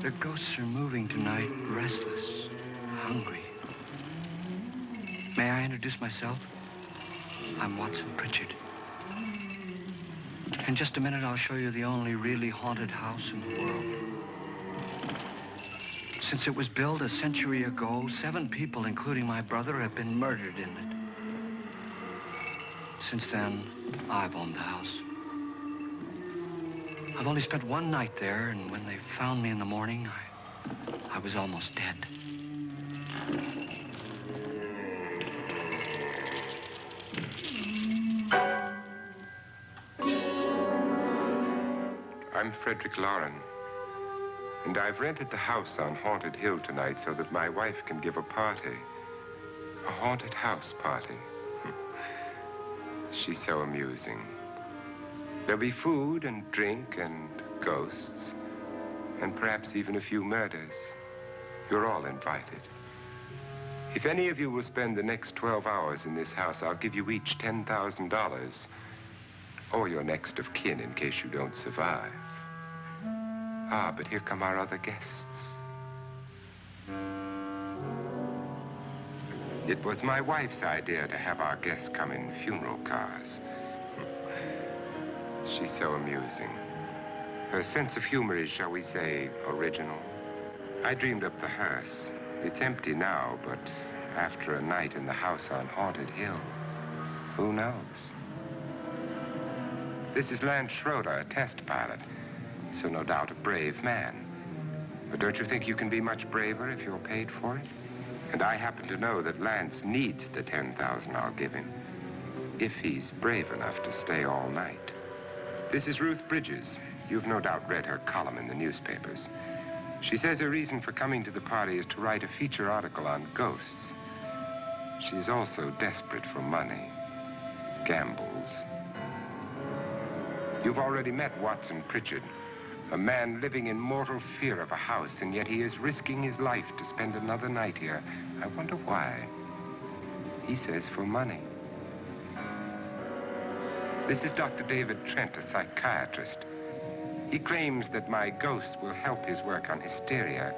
The ghosts are moving tonight, restless, hungry. May I introduce myself? I'm Watson Pritchard. In just a minute, I'll show you the only really haunted house in the world. Since it was built a century ago, 7 people, including my brother, have been murdered in it. Since then, I've owned the house. I've only spent one night there, and when they found me in the morning, I was almost dead. I'm Frederick Lauren, and I've rented the house on Haunted Hill tonight so that my wife can give a party. A haunted house party. She's so amusing. There'll be food and drink and ghosts, and perhaps even a few murders. You're all invited. If any of you will spend the next 12 hours in this house, I'll give you each $10,000, or your next of kin in case you don't survive. Ah, but here come our other guests. It was my wife's idea to have our guests come in funeral cars. She's so amusing. Her sense of humor is, shall we say, original. I dreamed up the hearse. It's empty now, but after a night in the house on Haunted Hill, who knows? This is Lance Schroeder, a test pilot, so no doubt a brave man. But don't you think you can be much braver if you're paid for it? And I happen to know that Lance needs the $10,000 I'll give him, if he's brave enough to stay all night. This is Ruth Bridges. You've no doubt read her column in the newspapers. She says her reason for coming to the party is to write a feature article on ghosts. She's also desperate for money. Gambles. You've already met Watson Pritchard, a man living in mortal fear of a house, and yet he is risking his life to spend another night here. I wonder why. He says for money. This is Dr. David Trent, a psychiatrist. He claims that my ghost will help his work on hysteria.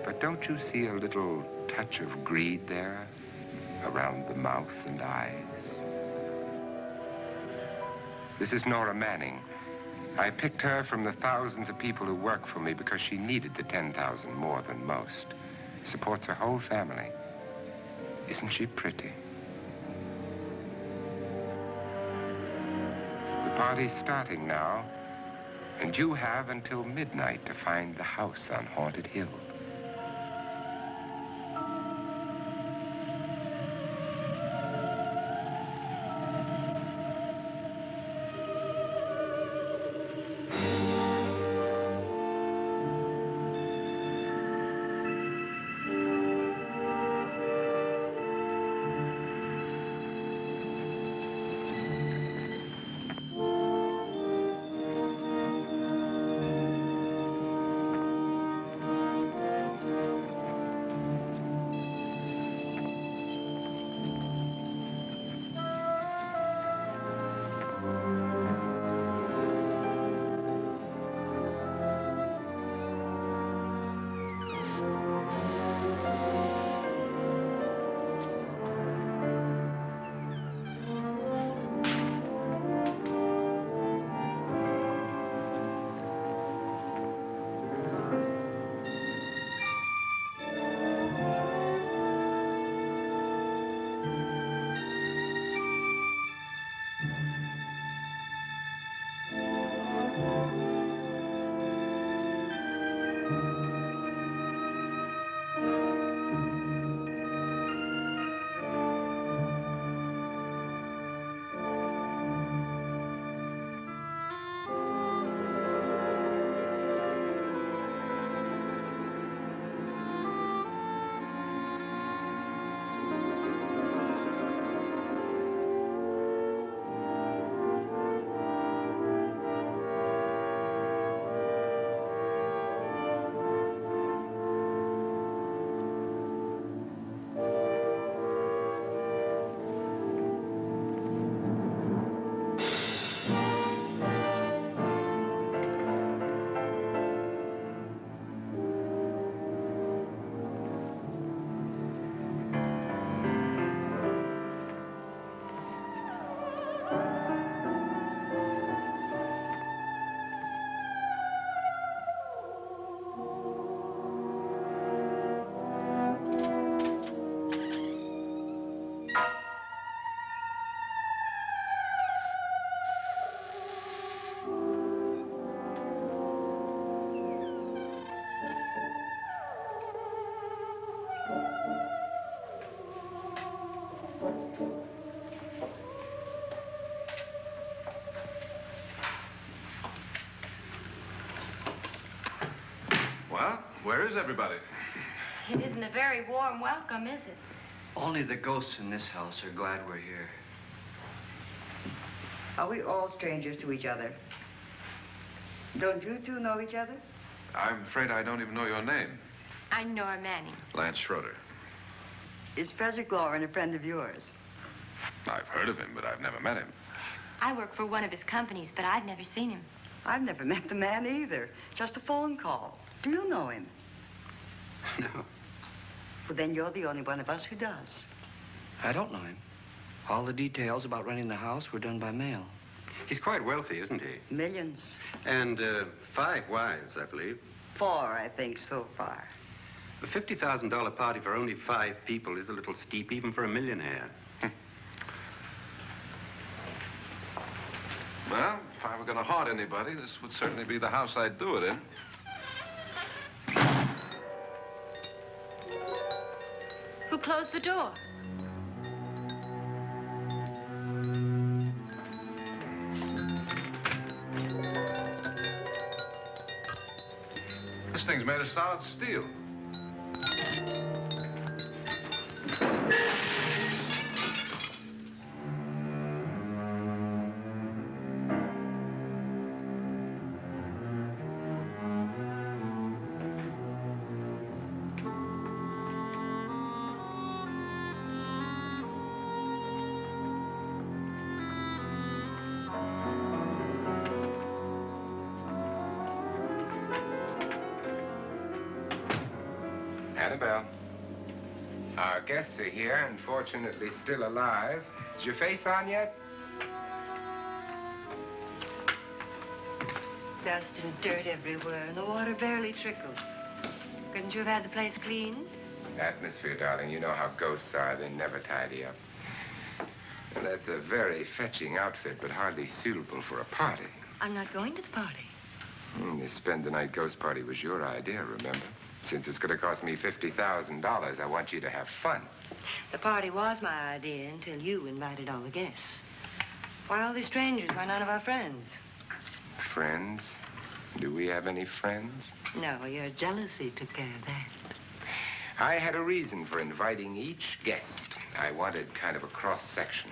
But don't you see a little touch of greed there, around the mouth and eyes? This is Nora Manning. I picked her from the thousands of people who work for me because she needed the $10,000 more than most. Supports her whole family. Isn't she pretty? The party's starting now, and you have until midnight to find the house on Haunted Hill. Well, where is everybody? It isn't a very warm welcome, is it? Only the ghosts in this house are glad we're here. Are we all strangers to each other? Don't you two know each other? I'm afraid I don't even know your name. I'm Nora Manning. Lance Schroeder. Is Frederick Lauren a friend of yours? I've heard of him, but I've never met him. I work for one of his companies, but I've never seen him. I've never met the man either. Just a phone call. Do you know him? No, Well, then you're the only one of us who does. I don't know him. All the details about renting the house were done by mail. He's quite wealthy, isn't he? Millions. And 5 wives, I believe. 4, I think, so far. A $50,000 party for only 5 people is a little steep, even for a millionaire. Well, if I were going to haunt anybody, this would certainly be the house I'd do it in. Who closed the door? This thing's made of solid steel. Annabelle, our guests are here, unfortunately still alive. Is your face on yet? Dust and dirt everywhere, and the water barely trickles. Couldn't you have had the place cleaned? Atmosphere, darling. You know how ghosts are. They never tidy up. And that's a very fetching outfit, but hardly suitable for a party. I'm not going to the party. The spend-the-night ghost party was your idea, remember? Since it's going to cost me $50,000, I want you to have fun. The party was my idea until you invited all the guests. Why all these strangers? Why none of our friends? Friends? Do we have any friends? No, your jealousy took care of that. I had a reason for inviting each guest. I wanted kind of a cross-section.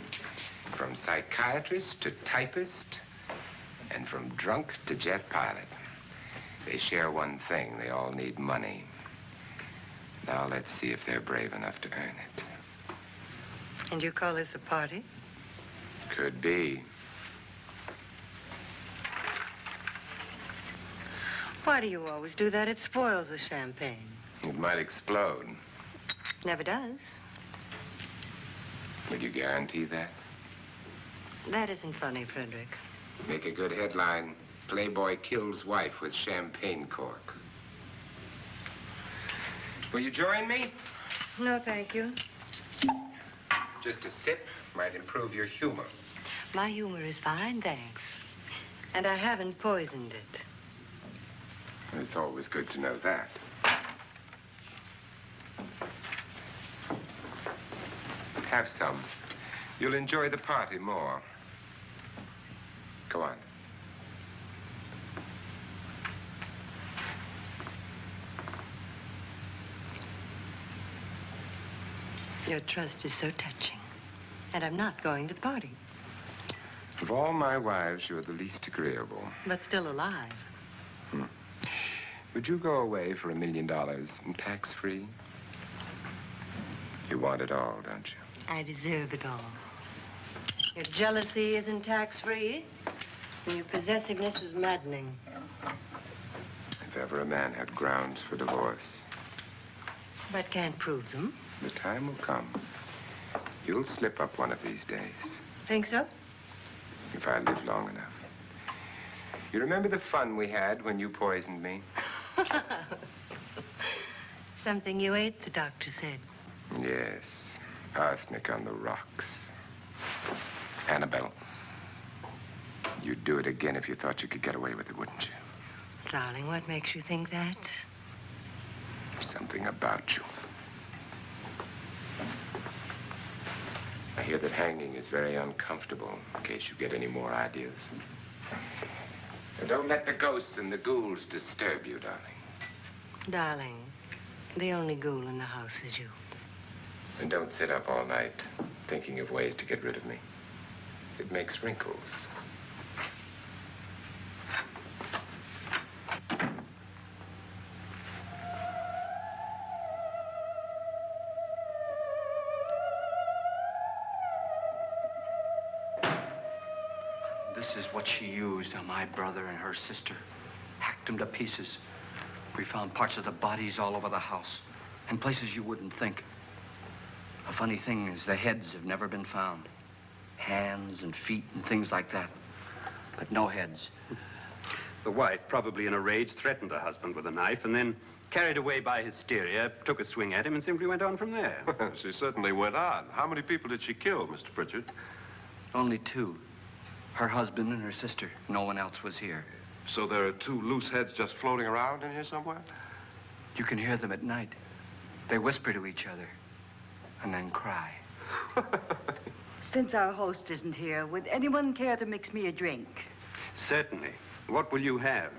From psychiatrist to typist, and from drunk to jet pilot. They share one thing. They all need money. Now let's see if they're brave enough to earn it. And you call this a party? Could be. Why do you always do that? It spoils the champagne. It might explode. Never does. Would you guarantee that? That isn't funny, Frederick. Make a good headline. Playboy kills wife with champagne cork. Will you join me? No, thank you. Just a sip might improve your humor. My humor is fine, thanks. And I haven't poisoned it. It's always good to know that. Have some. You'll enjoy the party more. Go on. Your trust is so touching. And I'm not going to the party. Of all my wives, you're the least agreeable. But still alive. Would you go away for $1 million tax-free? You want it all, don't you? I deserve it all. Your jealousy isn't tax-free, and your possessiveness is maddening. If ever a man had grounds for divorce, But can't prove them. the time will come. You'll slip up one of these days, Think so? if I live long enough. You remember the fun we had when you poisoned me? Something you ate, the doctor said. Yes, arsenic on the rocks. Annabelle, you'd do it again if you thought you could get away with it, wouldn't you? Darling, what makes you think that? Something about you. I hear that hanging is very uncomfortable, in case you get any more ideas. And don't let the ghosts and the ghouls disturb you, darling. Darling, the only ghoul in the house is you. And don't sit up all night thinking of ways to get rid of me. It makes wrinkles. This is what she used on my brother and her sister. Hacked them to pieces. We found parts of the bodies all over the house, in places you wouldn't think. The funny thing is the heads have never been found. Hands and feet and things like that. But no heads. The wife, probably in a rage, threatened her husband with a knife and then, carried away by hysteria, took a swing at him and simply went on from there. She certainly went on. How many people did she kill, Mr. Pritchard? Only two. Her husband and her sister. No one else was here. So there are two loose heads just floating around in here somewhere? You can hear them at night. They whisper to each other and then cry. Since our host isn't here, would anyone care to mix me a drink? Certainly. What will you have?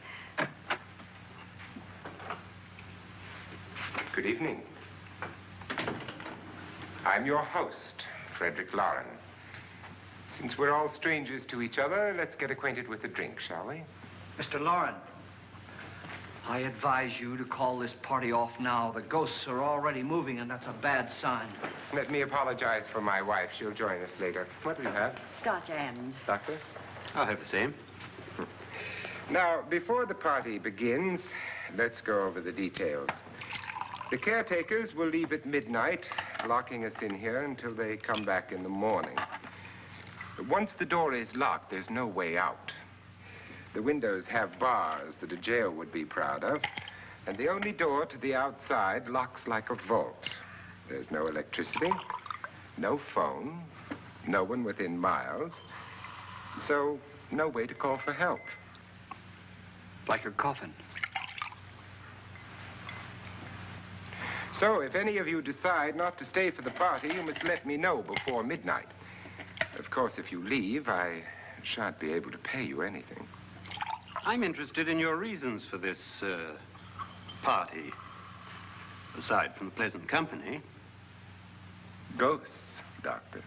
Good evening. I'm your host, Frederick Lauren. Since we're all strangers to each other, let's get acquainted with a drink, shall we? Mr. Lauren, I advise you to call this party off now. The ghosts are already moving, and that's a bad sign. Let me apologize for my wife. She'll join us later. What do you have, Scotch and. Doctor? I'll have the same. Now, before the party begins, let's go over the details. The caretakers will leave at midnight, locking us in here until they come back in the morning. Once the door is locked, there's no way out. The windows have bars that a jail would be proud of, and the only door to the outside locks like a vault. There's no electricity, no phone, no one within miles, so no way to call for help. Like a coffin. So if any of you decide not to stay for the party, you must let me know before midnight. Of course, if you leave, I shan't be able to pay you anything. I'm interested in your reasons for this, party. Aside from the pleasant company. Ghosts, Doctor.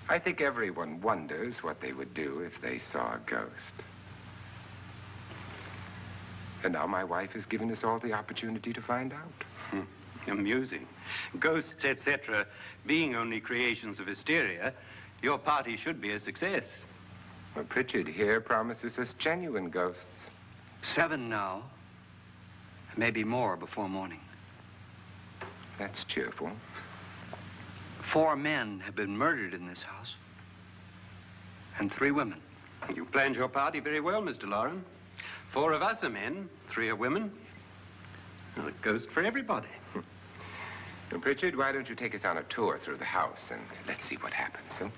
I think everyone wonders what they would do if they saw a ghost. And now my wife has given us all the opportunity to find out. Amusing. Ghosts, etc., being only creations of hysteria, your party should be a success. Well, Pritchard here promises us genuine ghosts. 7 now. Maybe more before morning. That's cheerful. 4 men have been murdered in this house. And 3 women. You planned your party very well, Mr. Lauren. 4 of us are men, 3 are women. Well, a ghost for everybody. Now, Pritchard, why don't you take us on a tour through the house and let's see what happens, huh?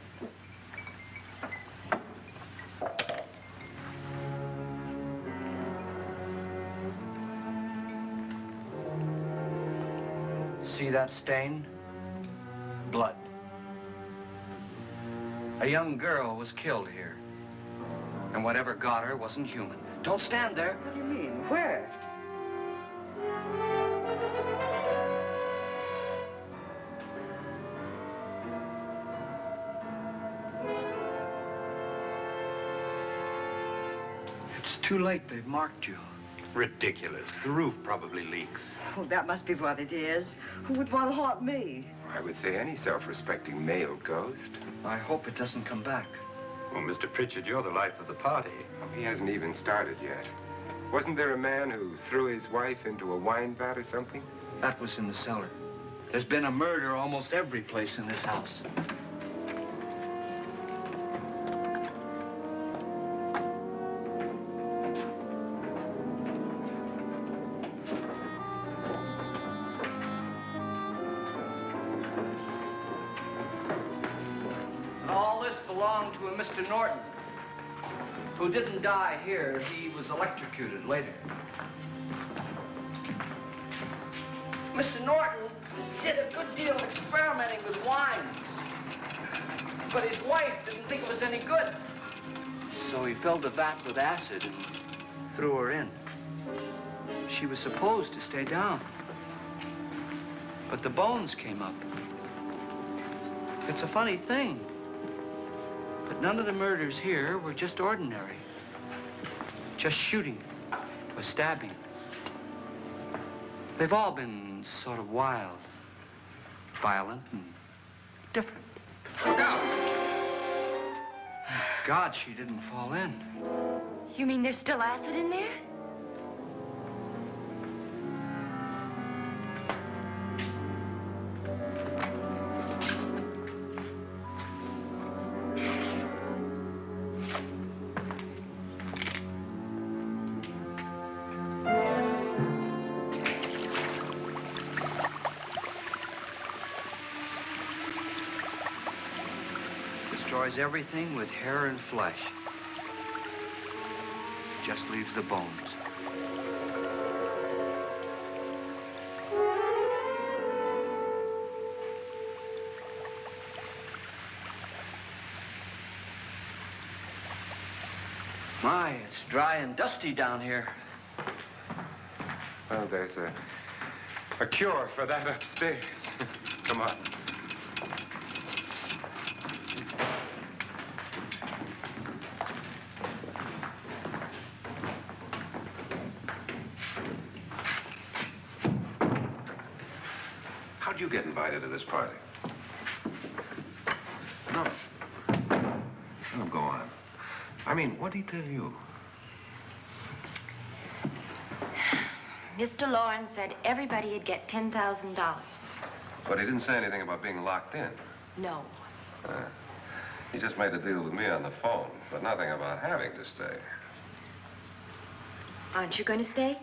See that stain? Blood. A young girl was killed here. And whatever got her wasn't human. Don't stand there. What do you mean? Where? It's too late. They've marked you. Ridiculous. The roof probably leaks. Oh, that must be what it is. Who would want to haunt me? I would say any self-respecting male ghost. I hope it doesn't come back. Well, Mr. Pritchard, you're the life of the party. Oh, he hasn't even started yet. Wasn't there a man who threw his wife into a wine vat or something? That was in the cellar. There's been a murder almost every place in this house. All this belonged to a Mr. Norton, who didn't die here. He was electrocuted later. Mr. Norton did a good deal of experimenting with wines, but his wife didn't think it was any good. So he filled the vat with acid and threw her in. she was supposed to stay down. But the bones came up. It's a funny thing, but none of the murders here were just ordinary. Just shooting or stabbing. They've all been sort of wild, violent, and different. Look out! God, she didn't fall in. You mean there's still acid in there? Destroys everything with hair and flesh. Just leaves the bones. My, it's dry and dusty down here. Well, there's a cure for that upstairs. Come on. How'd you get invited to this party? No. No, go on. I mean, what'd he tell you? Mr. Lawrence said everybody'd get $10,000. But he didn't say anything about being locked in. No. He just made a deal with me on the phone, but nothing about having to stay. Aren't you going to stay?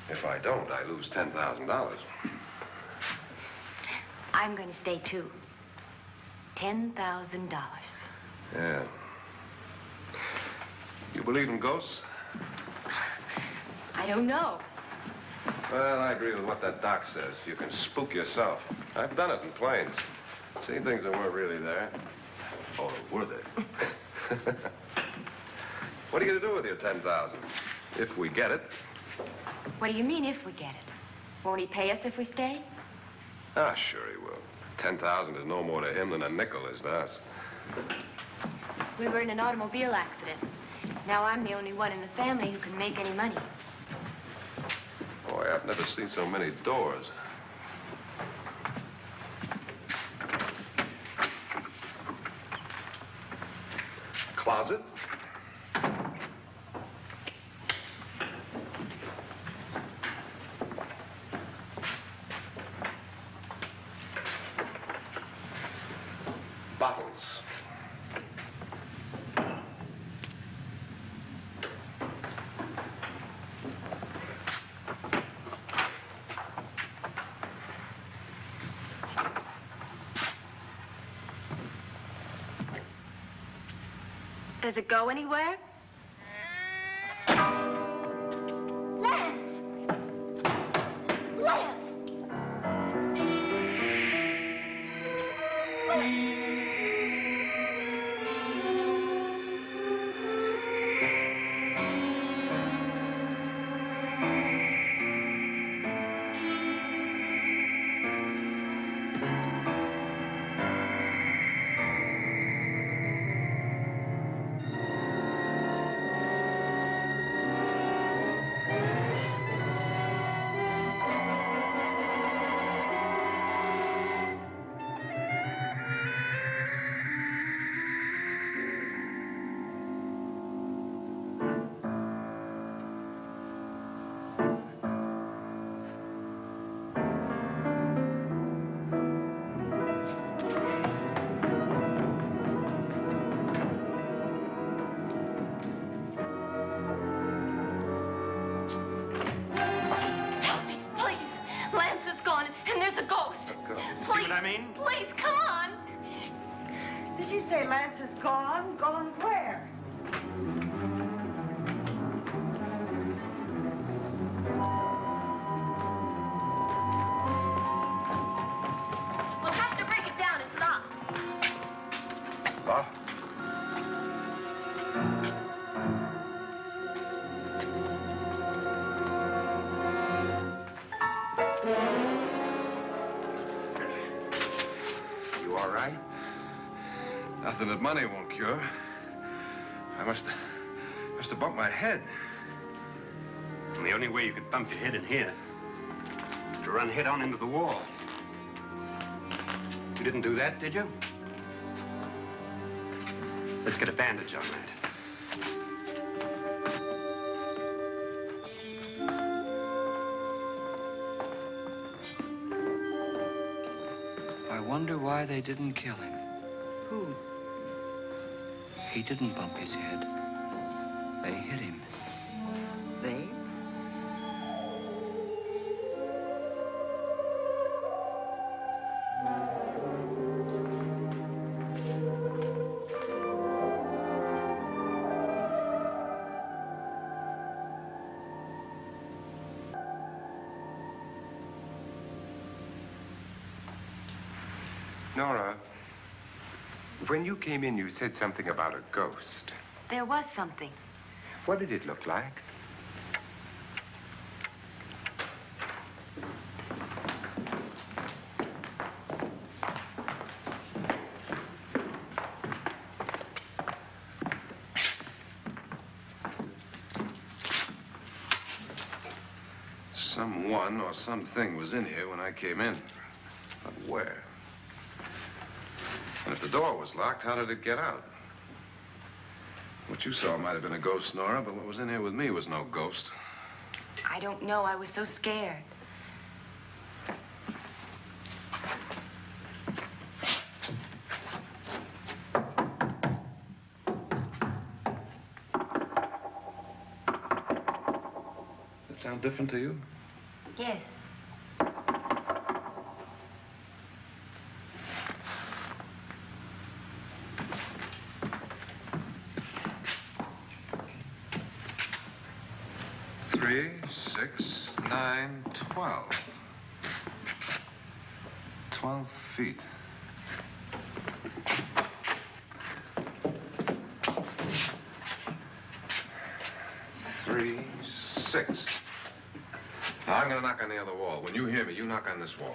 If I don't, I lose $10,000. I'm going to stay, too. $10,000. Yeah. You believe in ghosts? I don't know. Well, I agree with what that doc says. You can spook yourself. I've done it in planes. Seen things that weren't really there. Or were they? What are you going to do with your $10,000? If we get it. What do you mean, if we get it? Won't he pay us if we stay? Ah, sure he will. 10,000 is no more to him than a nickel is to us. We were in an automobile accident. Now I'm the only one in the family who can make any money. Boy, I've never seen so many doors. Closet? Bottles. Does it go anywhere? Lance! Lance! Please, come on. Did she say Lance is gone? Gone where? We'll have to break it down. It's locked. What? Nothing that money won't cure. I must have bumped my head. And the only way you could bump your head in here is to run head on into the wall. You didn't do that, did you? Let's get a bandage on that. I wonder why they didn't kill him. Who? He didn't bump his head. They hit him. They? Nora, when you came in, you said something about a ghost. There was something. What did it look like? Someone or something was in here when I came in. But where? And if the door was locked, how did it get out? What you saw might have been a ghost, Nora, but what was in here with me was no ghost. I don't know. I was so scared. Does it sound different to you? Yes. Three, 6, 9, 12. 12 feet. Three, 6. Now, I'm gonna knock on the other wall. When you hear me, you knock on this wall.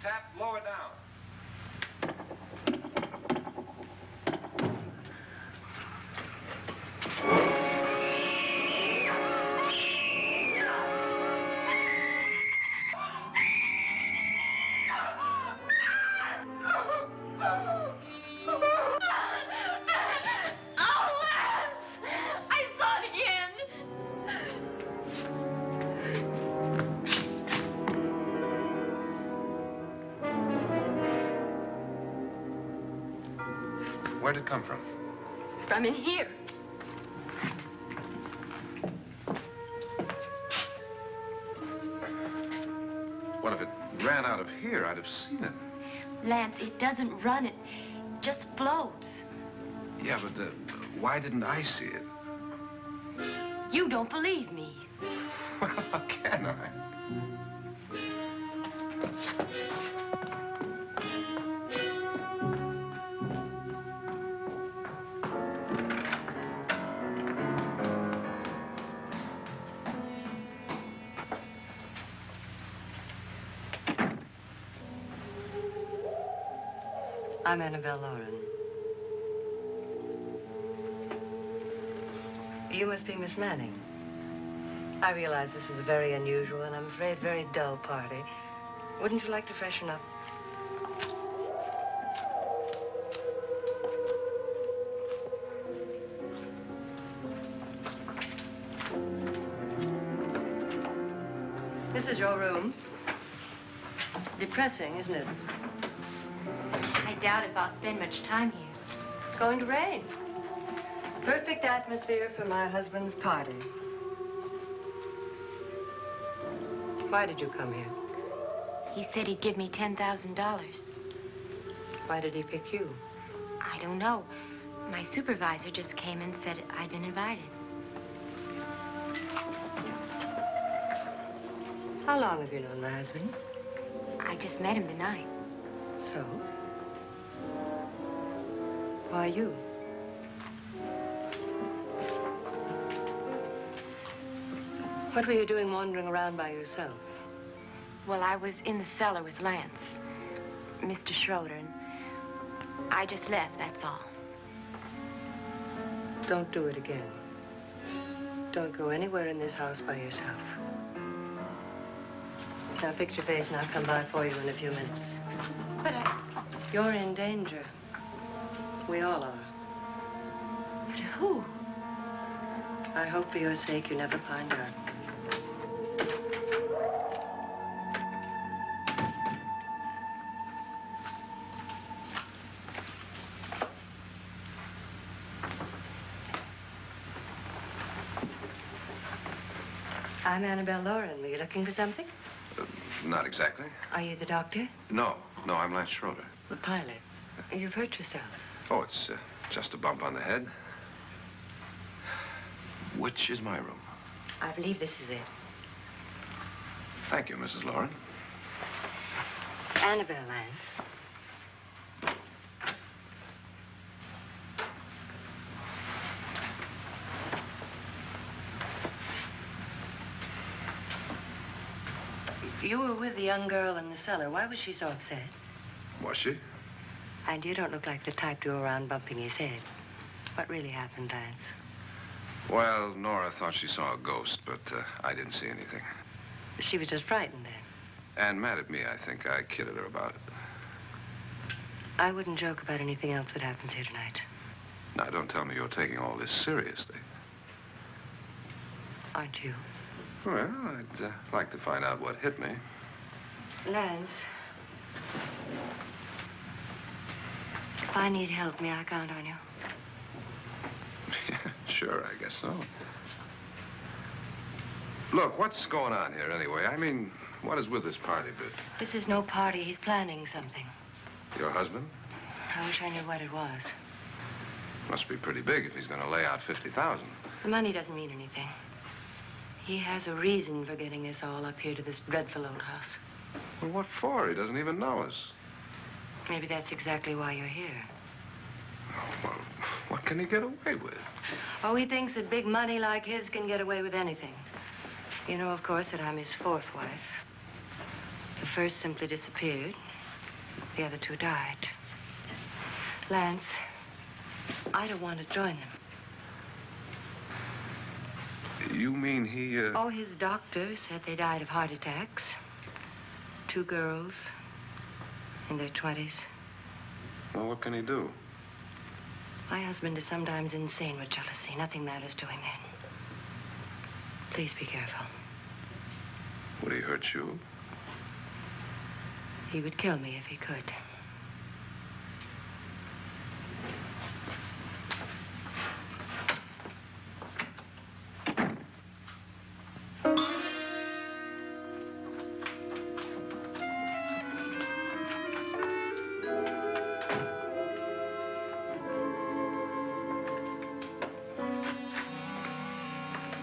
Tap lower down. Where'd it come from? From in here. What if it ran out of here? I'd have seen it. Lance, it doesn't run. It just floats. Yeah, but why didn't I see it? You don't believe me. Well, how can I? I'm Annabelle Lauren. You must be Miss Manning. I realize this is a very unusual and I'm afraid very dull party. Wouldn't you like to freshen up? This is your room. Depressing, isn't it? I doubt if I'll spend much time here. It's going to rain. Perfect atmosphere for my husband's party. Why did you come here? He said he'd give me $10,000. Why did he pick you? I don't know. My supervisor just came and said I'd been invited. How long have you known my husband? I just met him tonight. So? Why you? What were you doing wandering around by yourself? Well, I was in the cellar with Lance, Mr. Schroeder, and I just left, that's all. Don't do it again. Don't go anywhere in this house by yourself. Now fix your face and I'll come by for you in a few minutes. But You're in danger. We all are. but who? I hope for your sake you never find out. I'm Annabelle Lauren. Were you looking for something? Not exactly. Are you the doctor? No, I'm Lance Schroeder. The pilot. You've hurt yourself. Oh, it's just a bump on the head. Which is my room? I believe this is it. Thank you, Mrs. Lauren. Annabelle Lance. You were with the young girl in the cellar. Why was she so upset? Was she? And you don't look like the type to go around bumping his head. What really happened, Lance? Well, Nora thought she saw a ghost, but I didn't see anything. She was just frightened then. And mad at me, I think. I kidded her about it. I wouldn't joke about anything else that happens here tonight. Now, don't tell me you're taking all this seriously. Aren't you? Well, I'd like to find out what hit me. Lance. If I need help, may I count on you? Sure, I guess so. Look, what's going on here anyway? I mean, what is with this party bit? This is no party. He's planning something. Your husband? I wish I knew what it was. Must be pretty big if he's going to lay out 50,000. The money doesn't mean anything. He has a reason for getting us all up here to this dreadful old house. Well, what for? He doesn't even know us. Maybe that's exactly why you're here. Oh, well, what can he get away with? Oh, he thinks that big money like his can get away with anything. You know, of course, that I'm his fourth wife. The first simply disappeared. The other two died. Lance, I don't want to join them. You mean he, Oh, his doctor said they died of heart attacks. 2 girls in their 20s. Well, what can he do? My husband is sometimes insane with jealousy. Nothing matters to him then. Please be careful. Would he hurt you? He would kill me if he could.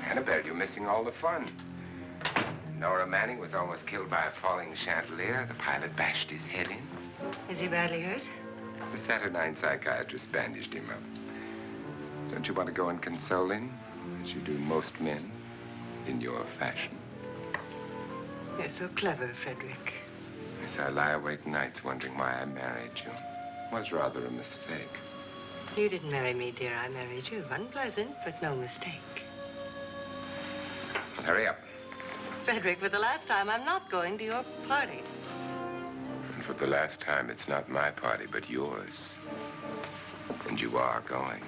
Annabelle, you're missing all the fun. Nora Manning was almost killed by a falling chandelier. The pilot bashed his head in. Is he badly hurt? The Saturnine psychiatrist bandaged him up. Don't you want to go and console him, as you do most men, in your fashion? You're so clever, Frederick. Yes, I lie awake nights wondering why I married you. It was rather a mistake. You didn't marry me, dear. I married you. Unpleasant, but no mistake. Hurry up. Frederick, for the last time, I'm not going to your party. And for the last time, it's not my party, but yours. And you are going.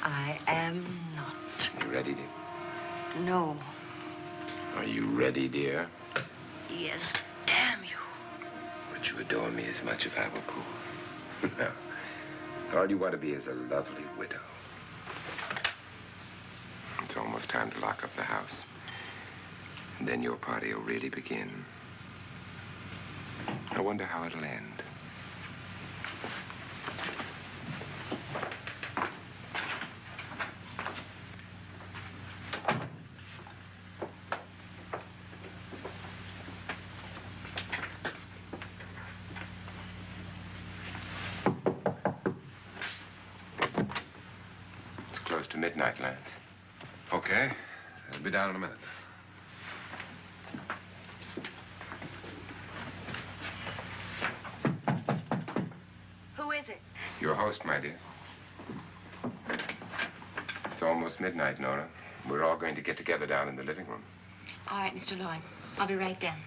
I am not. You ready, dear? No. Are you ready, dear? Yes, damn you. Would you adore me as much if I were poor? No. All you want to be is a lovely widow. It's almost time to lock up the house. And then your party will really begin. I wonder how it'll end. It's close to midnight, Lance. Okay. I'll be down in a minute. Who is it? Your host, my dear. It's almost midnight, Nora. We're all going to get together down in the living room. All right, Mr. Lloyd. I'll be right down.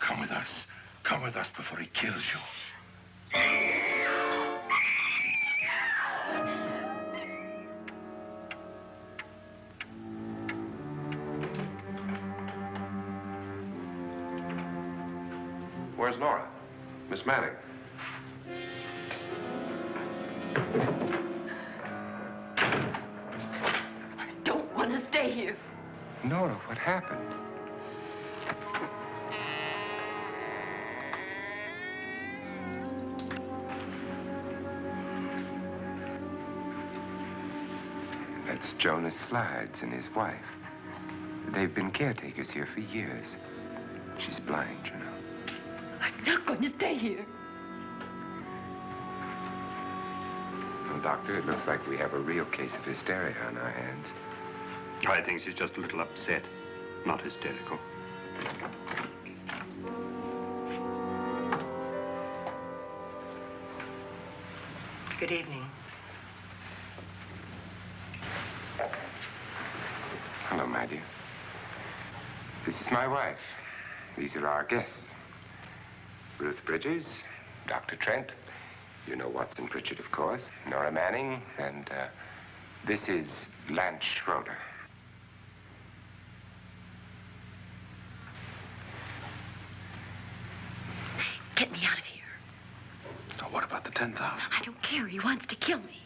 Come with us. Come with us before he kills you. Where's Nora? Miss Manning. I don't want to stay here. Nora, what happened? That's Jonas Slides and his wife. They've been caretakers here for years. She's blind, you know. I'm not going to stay here. Well, Doctor, it looks like we have a real case of hysteria on our hands. I think she's just a little upset, not hysterical. Good evening. Hello, my dear. This is my wife. These are our guests. Ruth Bridges, Dr. Trent. You know Watson Pritchard, of course. Nora Manning, and this is Lance Schroeder. Get me out of here. Now, what about the 10,000? I don't care. He wants to kill me.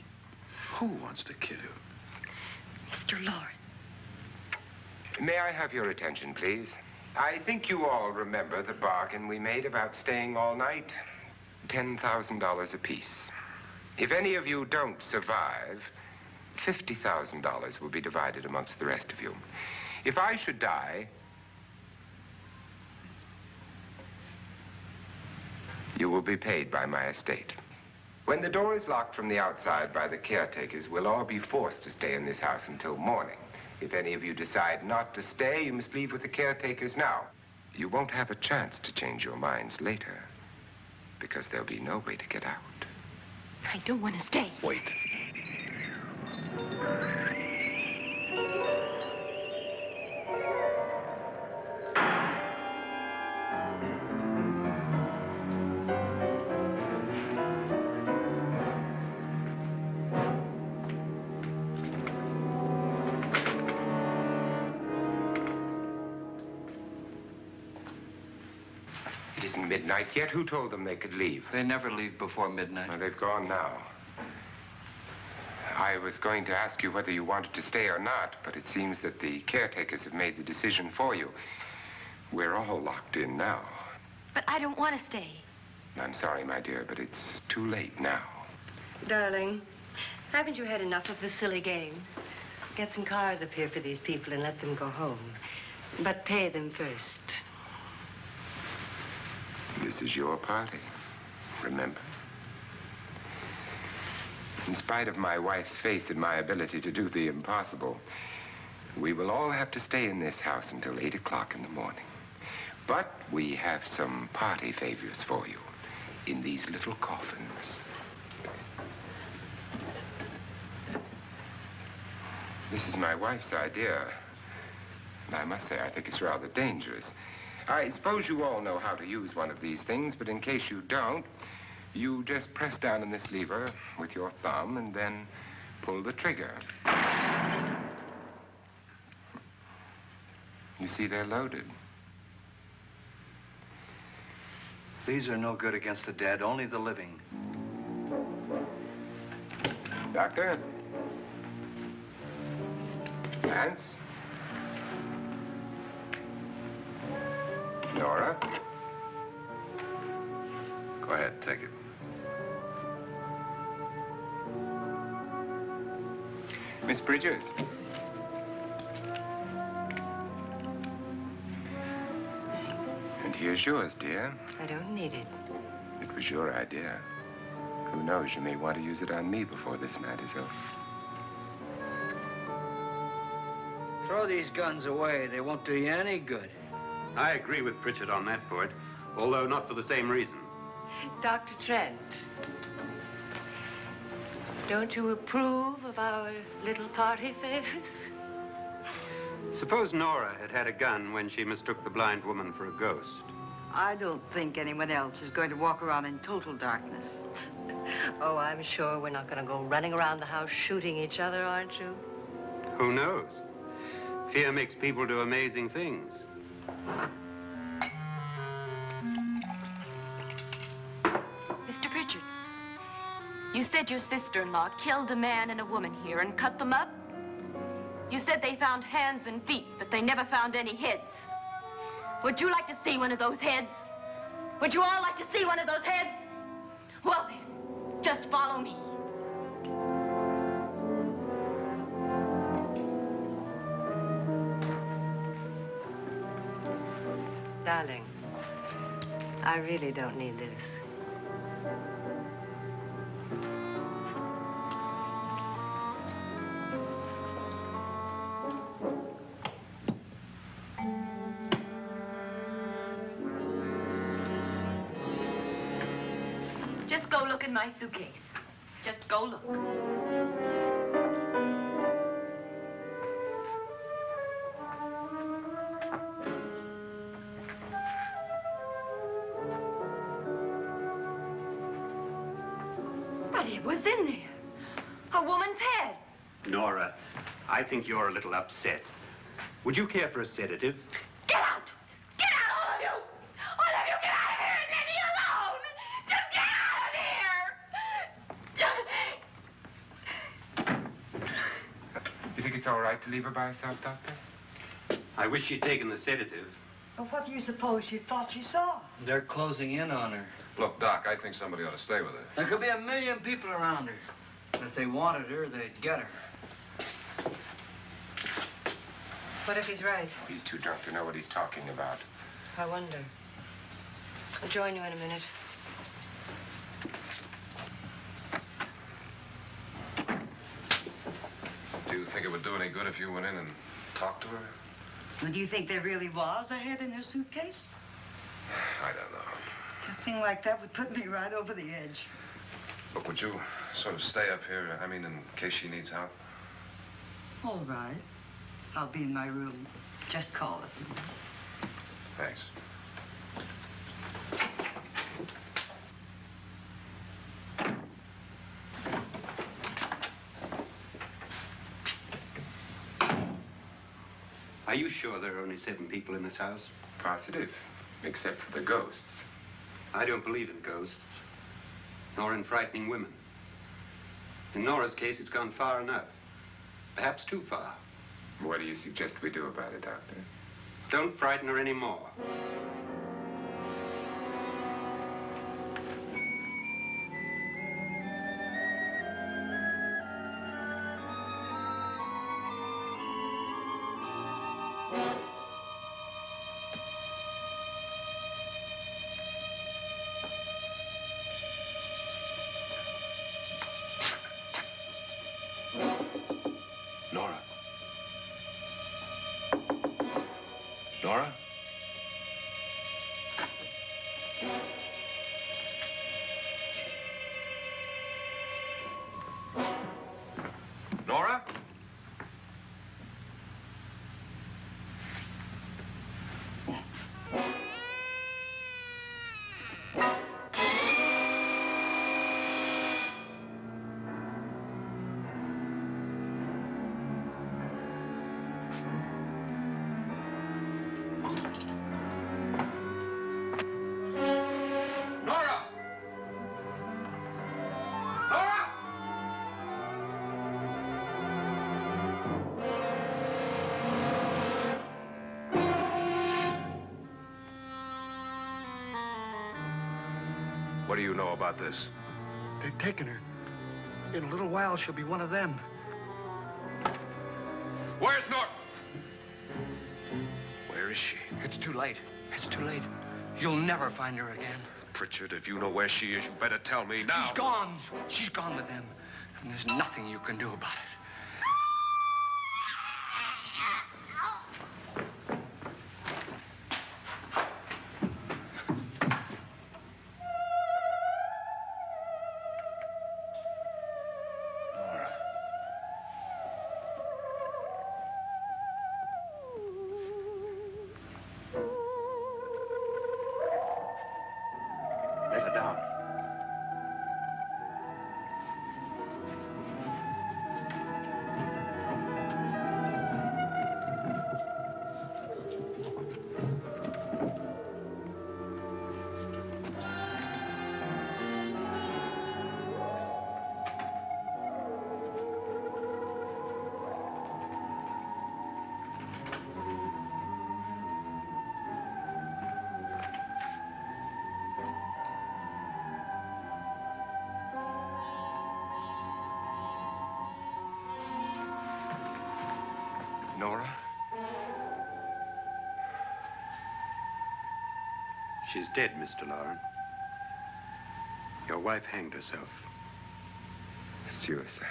Who wants to kill you? Mr. Lawrence. May I have your attention, please? I think you all remember the bargain we made about staying all night. $10,000 apiece. If any of you don't survive, $50,000 will be divided amongst the rest of you. If I should die, you will be paid by my estate. When the door is locked from the outside by the caretakers, we'll all be forced to stay in this house until morning. If any of you decide not to stay, you must leave with the caretakers now. You won't have a chance to change your minds later, because there'll be no way to get out. I don't want to stay. Wait. It isn't midnight yet. Who told them they could leave? They never leave before midnight. Well, they've gone now. I was going to ask you whether you wanted to stay or not, but it seems that the caretakers have made the decision for you. We're all locked in now. But I don't want to stay. I'm sorry, my dear, but it's too late now. Darling, haven't you had enough of the silly game? Get some cars up here for these people and let them go home. But pay them first. This is your party, remember? In spite of my wife's faith in my ability to do the impossible, we will all have to stay in this house until 8 o'clock in the morning. But we have some party favors for you in these little coffins. This is my wife's idea. And I must say, I think it's rather dangerous. I suppose you all know how to use one of these things, but in case you don't, you just press down on this lever with your thumb and then pull the trigger. You see, they're loaded. These are no good against the dead, only the living. Doctor? Lance? Nora? Go ahead, take it. Miss Bridges? And here's yours, dear. I don't need it. It was your idea. Who knows, you may want to use it on me before this night is over. Throw these guns away. They won't do you any good. I agree with Pritchard on that point, although not for the same reason. Dr. Trent, don't you approve of our little party favors? Suppose Nora had had a gun when she mistook the blind woman for a ghost. I don't think anyone else is going to walk around in total darkness. Oh, I'm sure we're not going to go running around the house shooting each other, aren't you? Who knows? Fear makes people do amazing things. Mr. Pritchard, you said your sister-in-law killed a man and a woman here and cut them up? You said they found hands and feet, but they never found any heads. Would you like to see one of those heads? Would you all like to see one of those heads? Well then, just follow me. Darling, I really don't need this. Just go look in my suitcase. Just go look. But it was in there. A woman's head. Nora, I think you're a little upset. Would you care for a sedative? Get out! Get out, all of you! All of you, get out of here and leave me alone! Just get out of here! You think it's all right to leave her by herself, Doctor? I wish she'd taken the sedative. Well, what do you suppose she thought she saw? They're closing in on her. Look, Doc, I think somebody ought to stay with her. There could be 1 million people around her. And if they wanted her, they'd get her. What if he's right? He's too drunk to know what he's talking about. I wonder. I'll join you in a minute. Do you think it would do any good if you went in and talked to her? Well, do you think there really was a head in her suitcase? I don't know. A thing like that would put me right over the edge. Look, would you sort of stay up here, I mean, in case she needs help? All right. I'll be in my room. Just call it. Thanks. Are you sure there are only 7 people in this house? Positive, except for the ghosts. I don't believe in ghosts, nor in frightening women. In Nora's case, it's gone far enough. Perhaps too far. What do you suggest we do about it, Doctor? Don't frighten her anymore. Nora? Nora? do you know about this? They've taken her. In a little while, she'll be one of them. Where's Norton? Where is she? It's too late. It's too late. You'll never find her again. Pritchard, if you know where she is, you better tell me now. She's gone. She's gone with them. And there's nothing you can do about it. Let her down. Nora? She's dead, Mr. Loren. Your wife hanged herself. Suicide.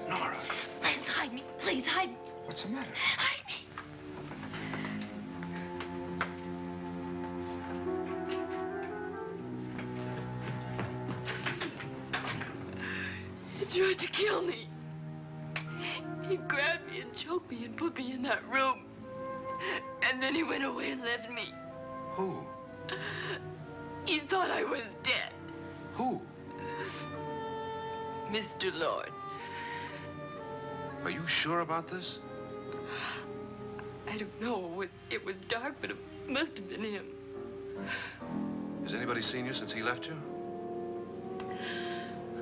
Nora, Please hide me. Please hide me. what's the matter? Hide me. He tried to kill me. He grabbed me and choked me and put me in that room. And then he went away and left me. Who? He thought I was dead. Who? Mr. Lord. Are you sure about this? I don't know. It was dark, but it must have been him. Has anybody seen you since he left you?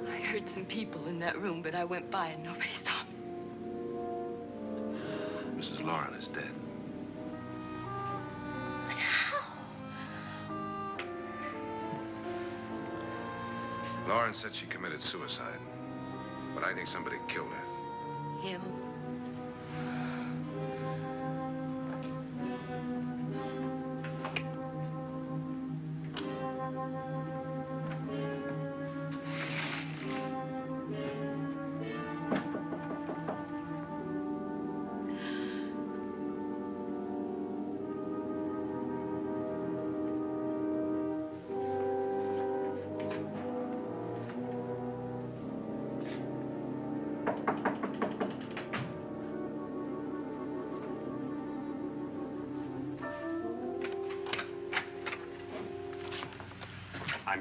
I heard some people in that room, but I went by and nobody saw me. Mrs. Loren is dead. But how? Loren said she committed suicide, but I think somebody killed her. Him?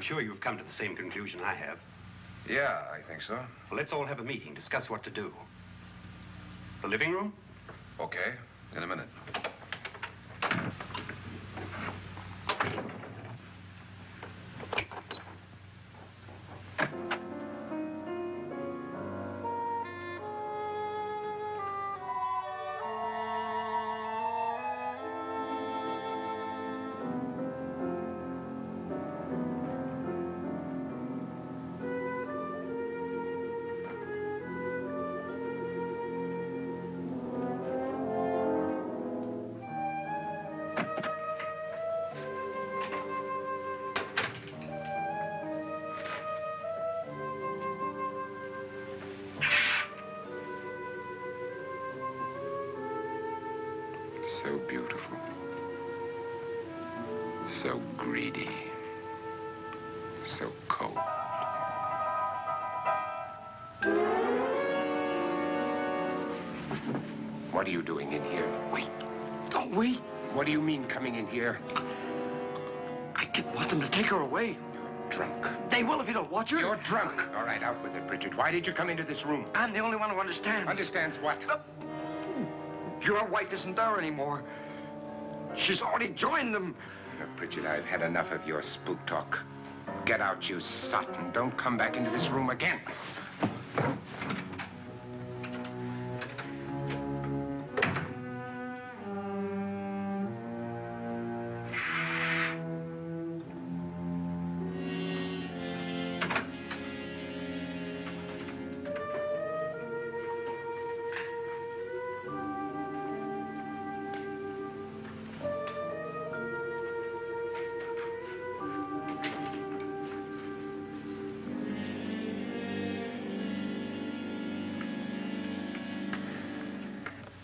I'm sure you've come to the same conclusion I have. Yeah, I think so. Well, let's all have a meeting, discuss what to do. The living room? Okay, in a minute. So beautiful. So greedy. So cold. What are you doing in here? Wait. Don't wait. What do you mean coming in here? I didn't want them to take her away. drunk. They will if you don't watch her. You're drunk. All right, out with it, Pritchard. Why did you come into this room? I'm the only one who understands. Understands what? Your wife isn't there anymore. She's already joined them. Pritchard, I've had enough of your spook talk. Get out, you sot, and don't come back into this room again.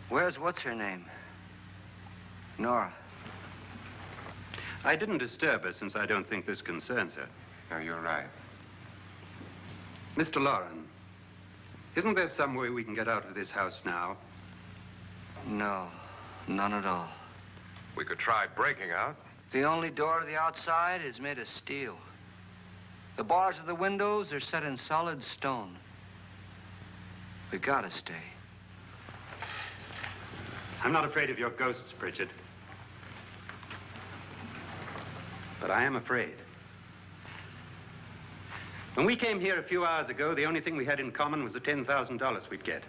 Where's what's-her-name? Nora. I didn't disturb her since I don't think this concerns her. No, you're right. Mr. Loren, isn't there some way we can get out of this house now? No, none at all. We could try breaking out. The only door to the outside is made of steel. The bars of the windows are set in solid stone. We gotta stay. I'm not afraid of your ghosts, Pritchard. But I am afraid. When we came here a few hours ago, the only thing we had in common was the $10,000 we'd get.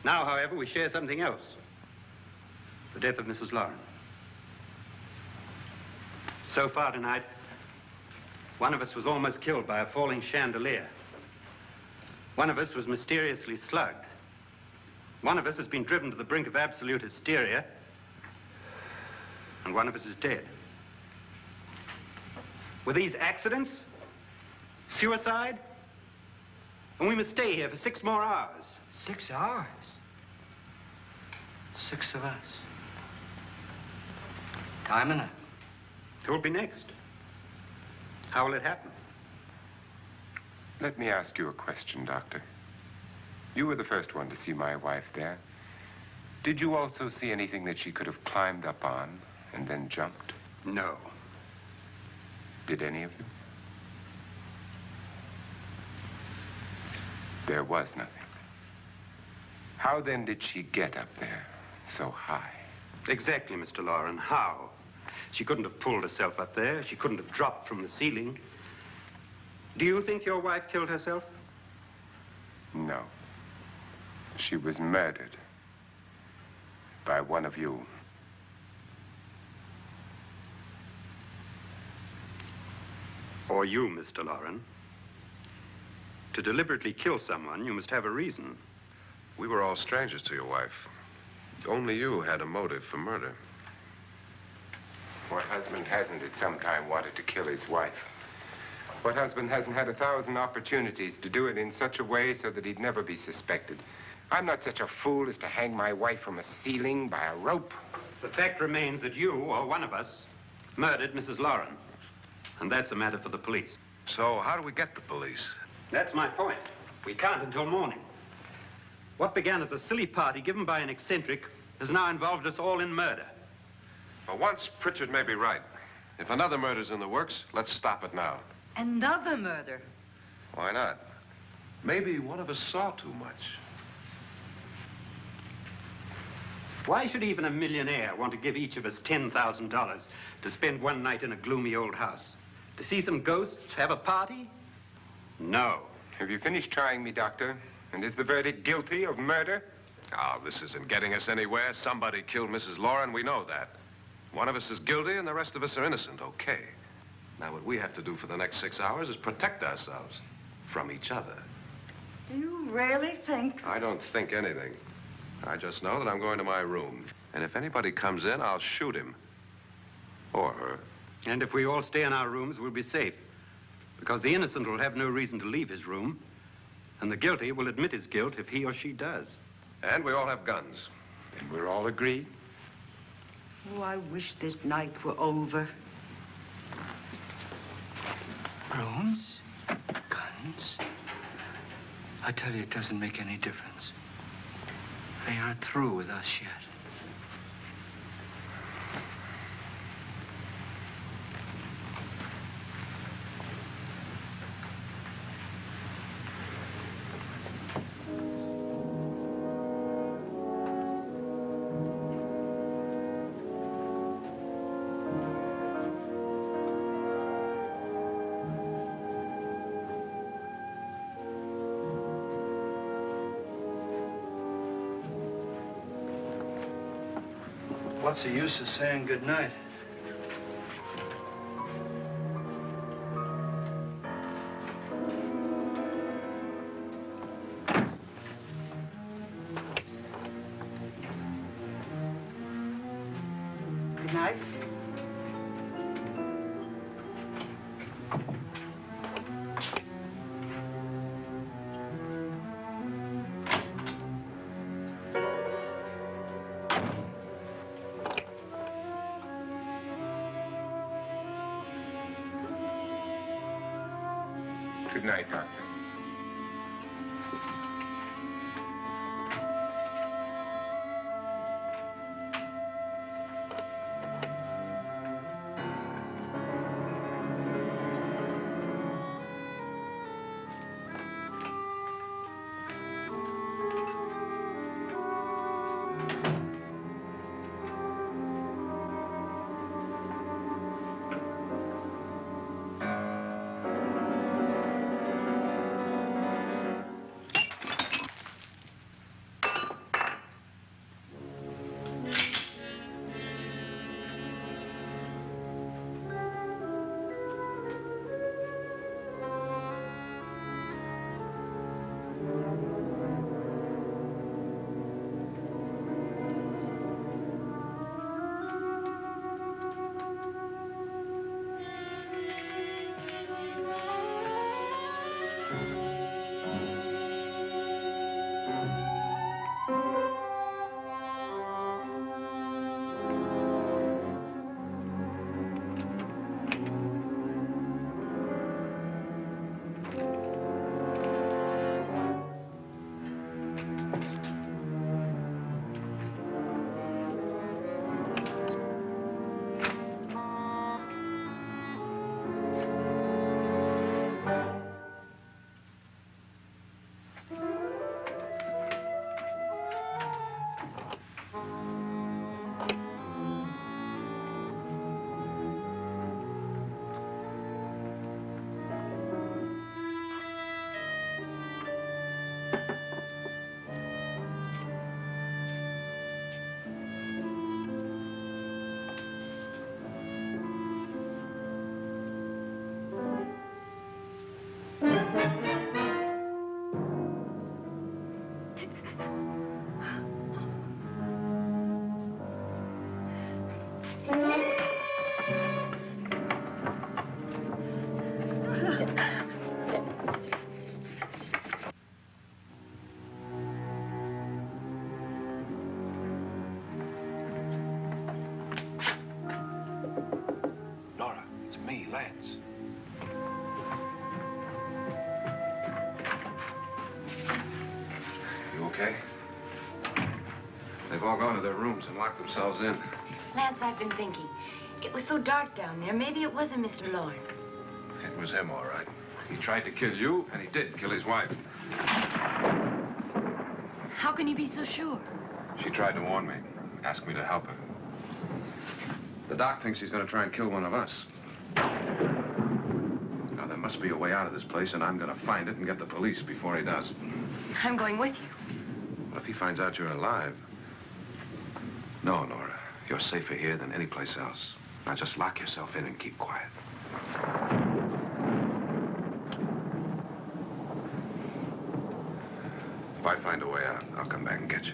Now, however, we share something else. The death of Mrs. Loren. So far tonight, one of us was almost killed by a falling chandelier. One of us was mysteriously slugged. One of us has been driven to the brink of absolute hysteria, and one of us is dead. Were these accidents? Suicide? And we must stay here for 6 more hours. 6 hours? 6 of us. Time enough. Who'll be next? How will it happen? Let me ask you a question, Doctor. You were the first one to see my wife there. Did you also see anything that she could have climbed up on and then jumped? No. Did any of you? There was nothing. How then did she get up there so high? Exactly, Mr. Loren. How? She couldn't have pulled herself up there. She couldn't have dropped from the ceiling. Do you think your wife killed herself? No. She was murdered by one of you. Or you, Mr. Loren. To deliberately kill someone, you must have a reason. We were all strangers to your wife. Only you had a motive for murder. What husband hasn't at some time wanted to kill his wife? What husband hasn't had 1,000 opportunities to do it in such a way so that he'd never be suspected? I'm not such a fool as to hang my wife from a ceiling by a rope. The fact remains that you, or one of us, murdered Mrs. Loren. And that's a matter for the police. So how do we get the police? That's my point. We can't until morning. What began as a silly party given by an eccentric has now involved us all in murder. For once, Pritchard may be right. If another murder's in the works, let's stop it now. Another murder. Why not? Maybe one of us saw too much. Why should even a millionaire want to give each of us $10,000 to spend one night in a gloomy old house? To see some ghosts, have a party? No. Have you finished trying me, Doctor? And is the verdict guilty of murder? Oh, this isn't getting us anywhere. Somebody killed Mrs. Loren, we know that. One of us is guilty and the rest of us are innocent, okay. Now, what we have to do for the next 6 hours is protect ourselves from each other. Do you really think? I don't think anything. I just know that I'm going to my room. And if anybody comes in, I'll shoot him. Or her. And if we all stay in our rooms, we'll be safe. Because the innocent will have no reason to leave his room. And the guilty will admit his guilt if he or she does. And we all have guns. And we're all agreed? Oh, I wish this night were over. Rooms? Guns? I tell you, it doesn't make any difference. They aren't through with us yet. What's the use of saying good night? Good night. Good night, Doctor. Nora, it's me, Lance. You okay? They've all gone to their rooms and locked themselves in. Lance, I've been thinking. It was so dark down there. Maybe it wasn't Mr. Lorne. It was him, all right. He tried to kill you, and he did kill his wife. How can you be so sure? She tried to warn me, asked me to help her. The doc thinks he's going to try and kill one of us. Now, there must be a way out of this place, and I'm going to find it and get the police before he does. I'm going with you. What if he finds out you're alive? No, Nora. You're safer here than any place else. Now, just lock yourself in and keep quiet. If I find a way out, I'll come back and get you.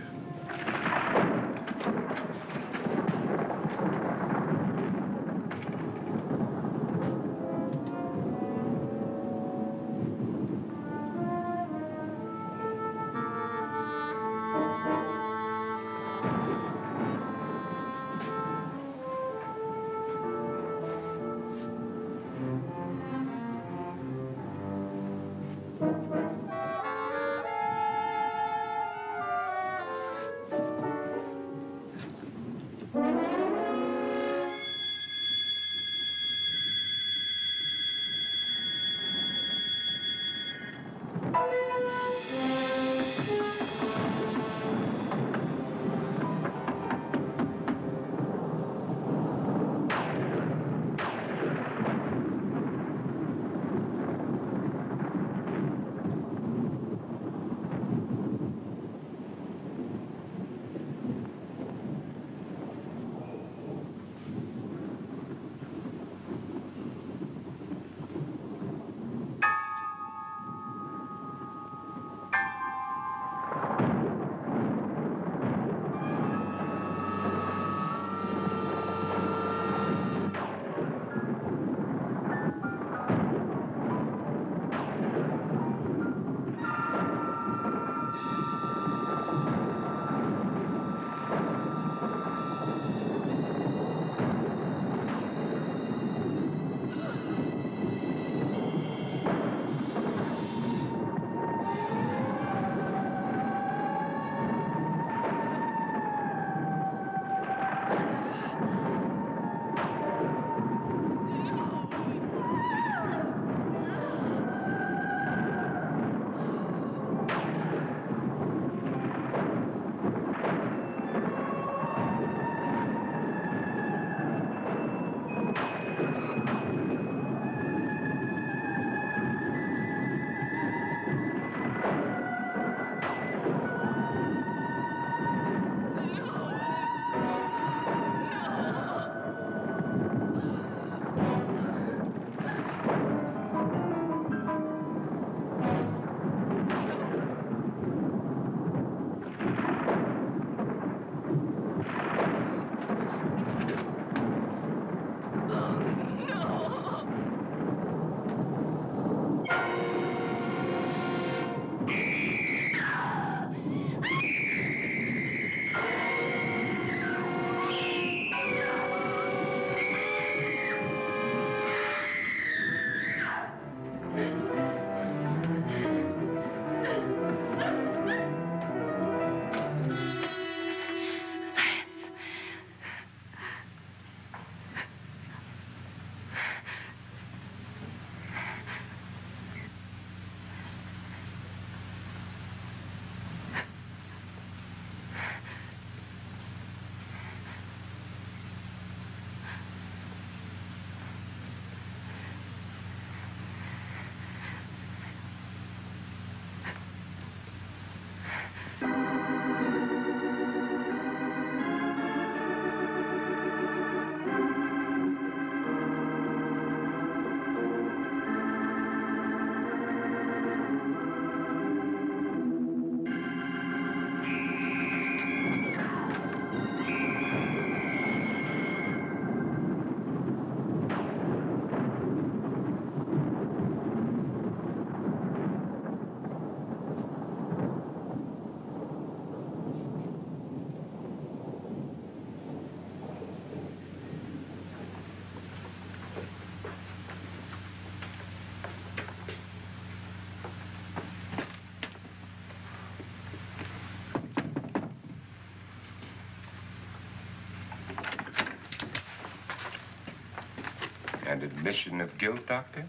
admission of guilt, Doctor?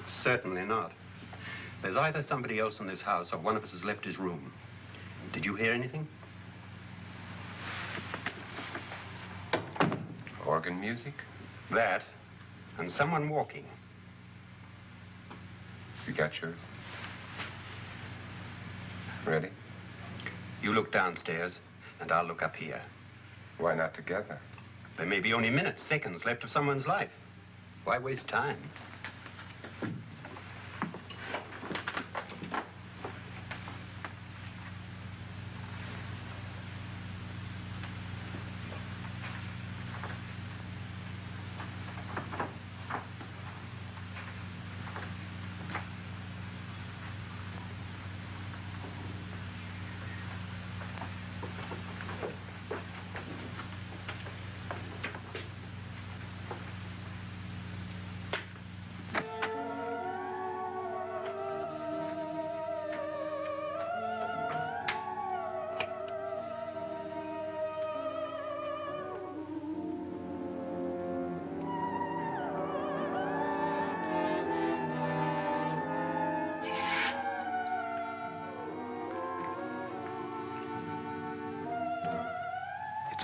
Certainly not. There's either somebody else in this house or one of us has left his room. Did you hear anything? Organ music? That, and someone walking. You got yours? Ready? You look downstairs, and I'll look up here. Why not together? There may be only minutes, seconds left of someone's life. Why waste time?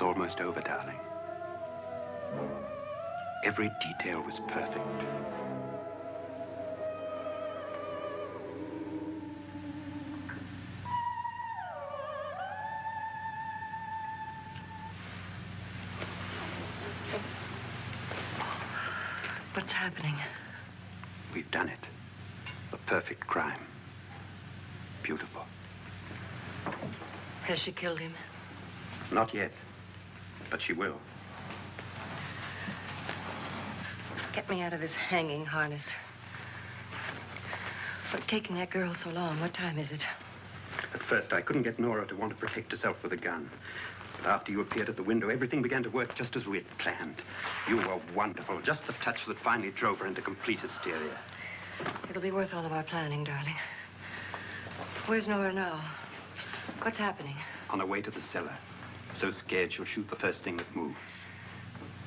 It's almost over, darling. Every detail was perfect. What's happening? We've done it. A perfect crime. Beautiful. Has she killed him? Not yet, but she will. Get me out of this hanging harness. What's taking that girl so long? What time is it? At first, I couldn't get Nora to want to protect herself with a gun. But after you appeared at the window, everything began to work just as we had planned. You were wonderful. Just the touch that finally drove her into complete hysteria. It'll be worth all of our planning, darling. Where's Nora now? What's happening? On her way to the cellar. So scared she'll shoot the first thing that moves.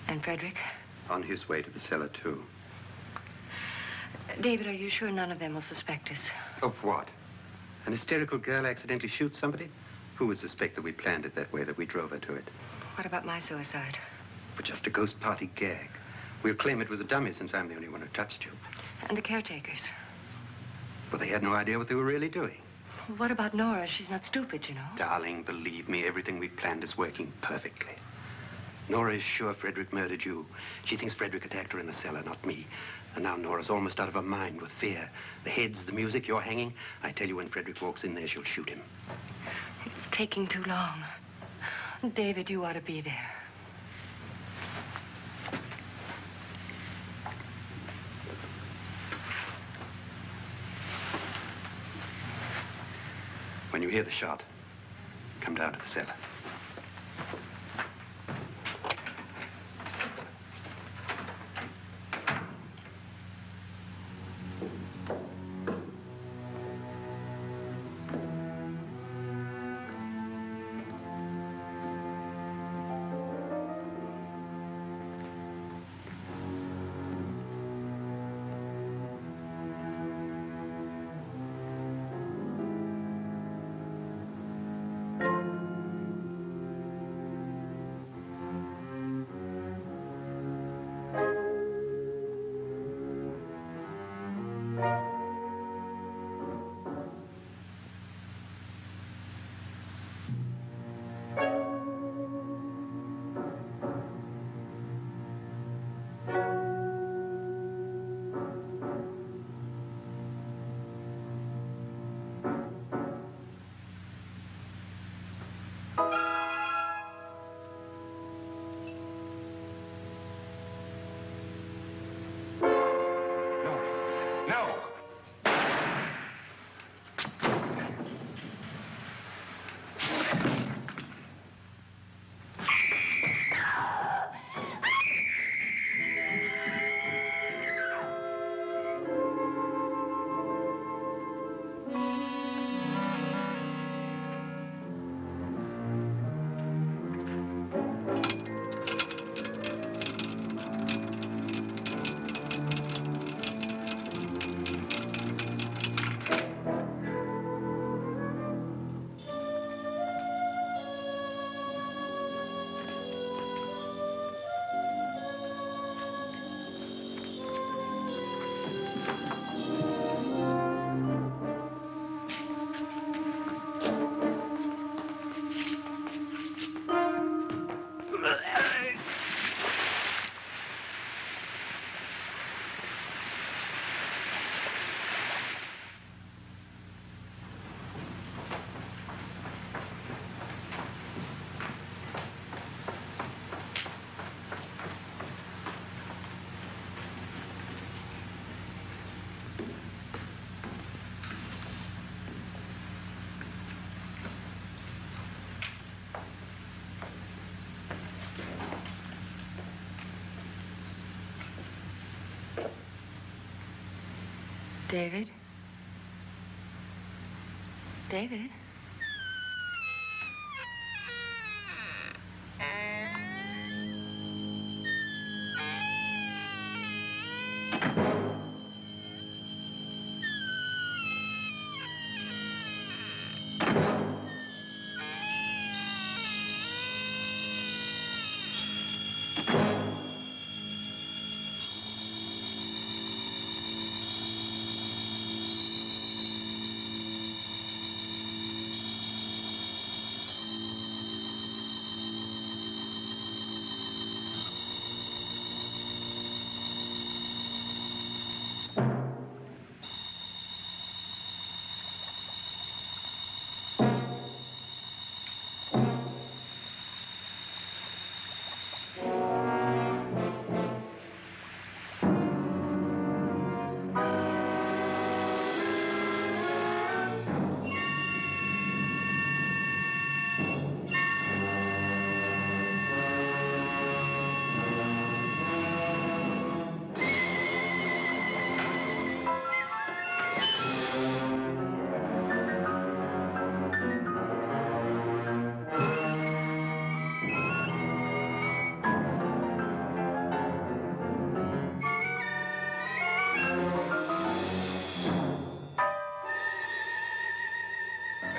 And Frederick? On his way to the cellar, too. David, are you sure none of them will suspect us? Of what? An hysterical girl accidentally shoots somebody? Who would suspect that we planned it that way, that we drove her to it? What about my suicide? But just a ghost party gag. We'll claim it was a dummy since I'm the only one who touched you. And the caretakers? Well, they had no idea what they were really doing. What about Nora? She's not stupid, you know. Darling, believe me, everything we planned is working perfectly. Nora is sure Frederick murdered you. She thinks Frederick attacked her in the cellar, not me. And now Nora's almost out of her mind with fear. The heads, the music, you're hanging. I tell you, when Frederick walks in there, she'll shoot him. It's taking too long. David, you ought to be there. When you hear the shot, come down to the cellar. No! David? David?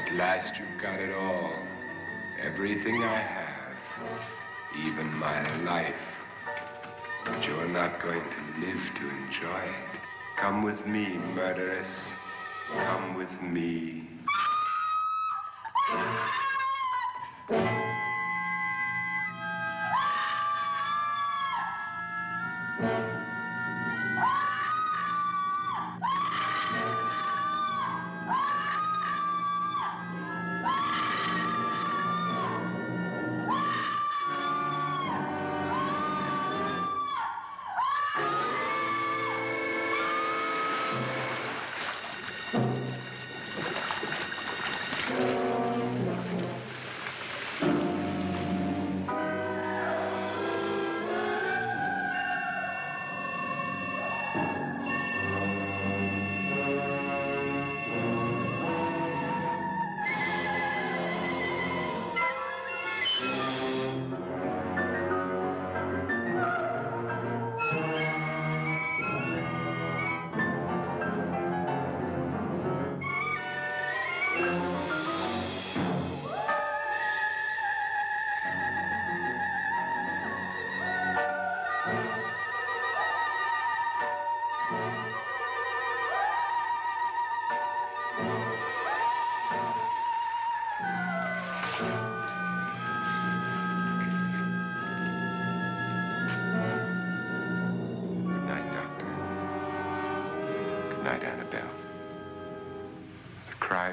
At last you've got it all. Everything I have. Even my life. But you're not going to live to enjoy it. Come with me, murderess. Come with me.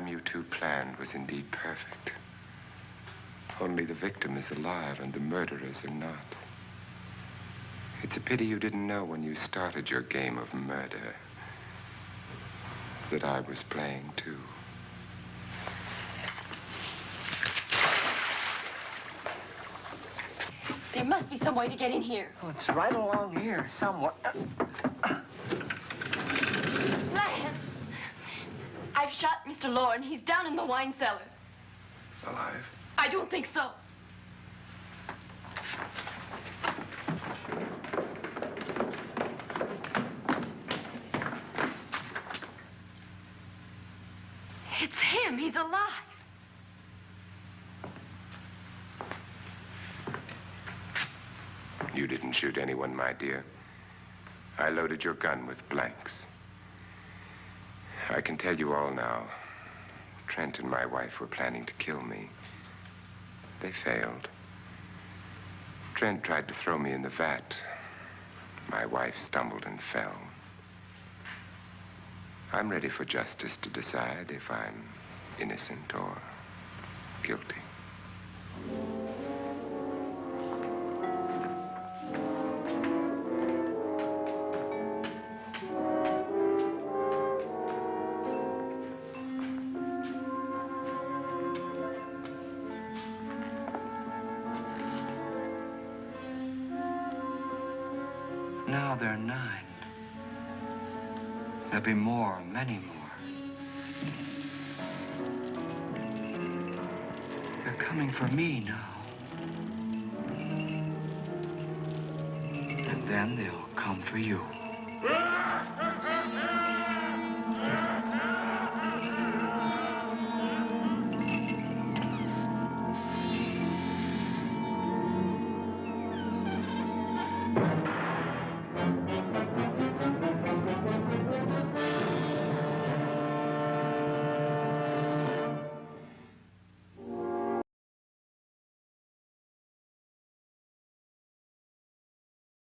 You two planned was indeed perfect. Only the victim is alive and the murderers are not. It's a pity you didn't know when you started your game of murder that I was playing too. There must be some way to get in here. Oh, it's right along here somewhere. Lance! I've shot Mr. Loren. He's down in the wine cellar. Alive? I don't think so. It's him. He's alive. You didn't shoot anyone, my dear. I loaded your gun with blanks. I can tell you all now. Trent and my wife were planning to kill me. They failed. Trent tried to throw me in the vat. My wife stumbled and fell. I'm ready for justice to decide if I'm innocent or guilty. Now they're 9. There'll be more, many more. They're coming for me now. And then they'll come for you.